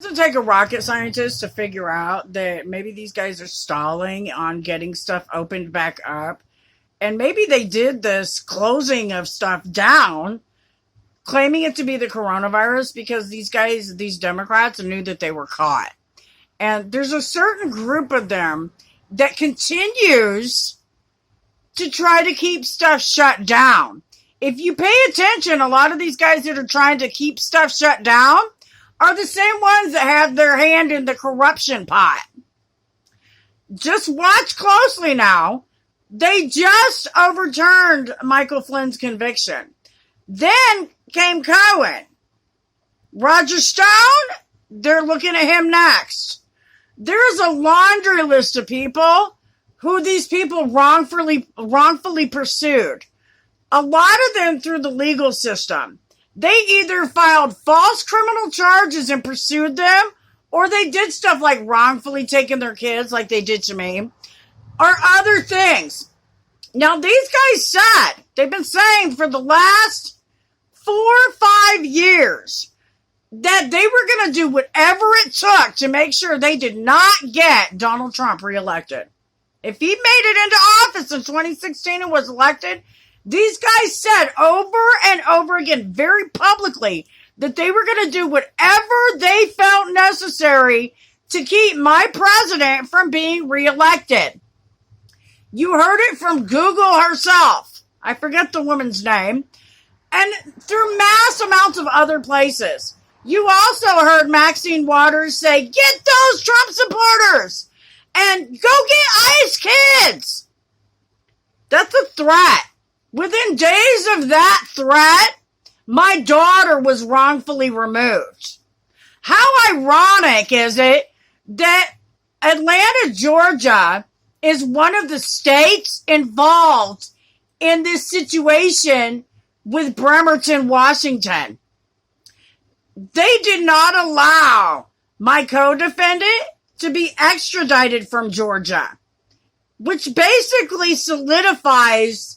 Doesn't take a rocket scientist to figure out that maybe these guys are stalling on getting stuff opened back up. And maybe they did this closing of stuff down, claiming it to be the coronavirus because these guys, these Democrats, knew that they were caught. And there's a certain group of them that continues to try to keep stuff shut down. If you pay attention, a lot of these guys that are trying to keep stuff shut down are the same ones that have their hand in the corruption pot. Just watch closely now. They just overturned Michael Flynn's conviction. Then came Cohen. Roger Stone, they're looking at him next. There's a laundry list of people who these people wrongfully pursued. A lot of them through the legal system. They either filed false criminal charges and pursued them, or they did stuff like wrongfully taking their kids like they did to me, or other things. Now, these guys said, they've been saying for the last 4 or 5 years that they were going to do whatever it took to make sure they did not get Donald Trump reelected. If he made it into office in 2016 and was elected, these guys said over and over again, very publicly, that they were going to do whatever they felt necessary to keep my president from being reelected. You heard it from Google herself. I forget the woman's name. And through mass amounts of other places. You also heard Maxine Waters say, get those Trump supporters and go get ICE kids. That's a threat. Within days of that threat, my daughter was wrongfully removed. How ironic is it that Atlanta, Georgia is one of the states involved in this situation with Bremerton, Washington? They did not allow my co-defendant to be extradited from Georgia, which basically solidifies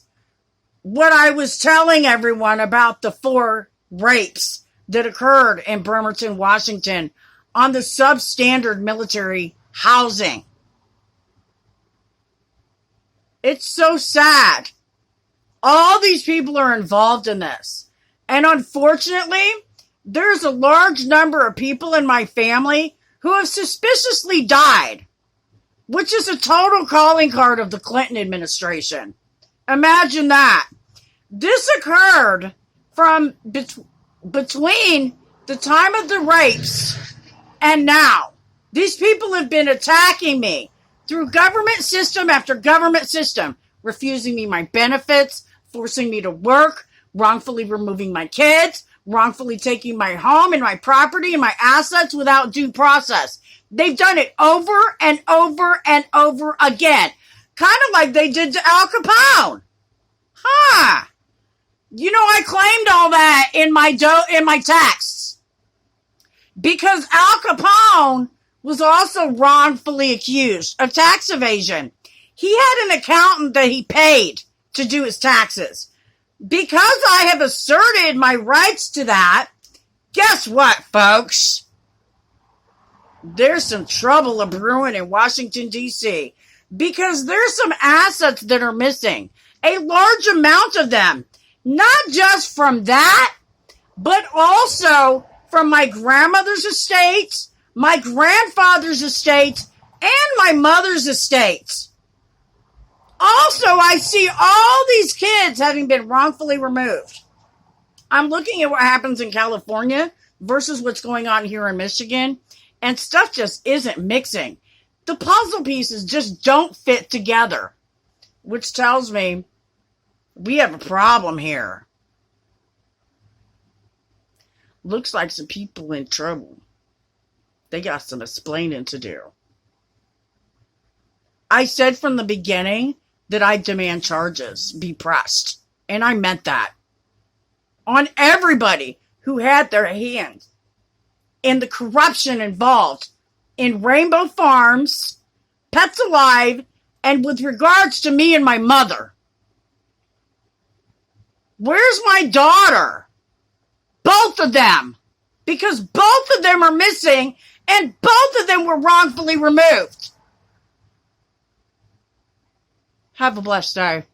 what I was telling everyone about the 4 rapes that occurred in Bremerton, Washington on the substandard military housing. It's so sad. All these people are involved in this. And unfortunately, there's a large number of people in my family who have suspiciously died, which is a total calling card of the Clinton administration. Imagine that. This occurred from between the time of the rapes and now. These people have been attacking me through government system after government system, refusing me my benefits, forcing me to work, wrongfully removing my kids, wrongfully taking my home and my property and my assets without due process. They've done it over and over and over again. Kind of like they did to Al Capone. Huh. You know, I claimed all that in my texts. Because Al Capone was also wrongfully accused of tax evasion. He had an accountant that he paid to do his taxes. Because I have asserted my rights to that, guess what, folks? There's some trouble a brewing in Washington, D.C. because there's some assets that are missing. A large amount of them. Not just from that, but also from my grandmother's estate, my grandfather's estate, and my mother's estate. Also, I see all these kids having been wrongfully removed. I'm looking at what happens in California versus what's going on here in Michigan, and stuff just isn't mixing. The puzzle pieces just don't fit together, which tells me we have a problem here. Looks like some people in trouble. They got some explaining to do. I said from the beginning that I demand charges be pressed. And I meant that. On everybody who had their hand in the corruption involved in Rainbow Farms, Pets Alive, and with regards to me and my mother. Where's my daughter? Both of them. Because both of them are missing And both of them were wrongfully removed. Have a blessed day.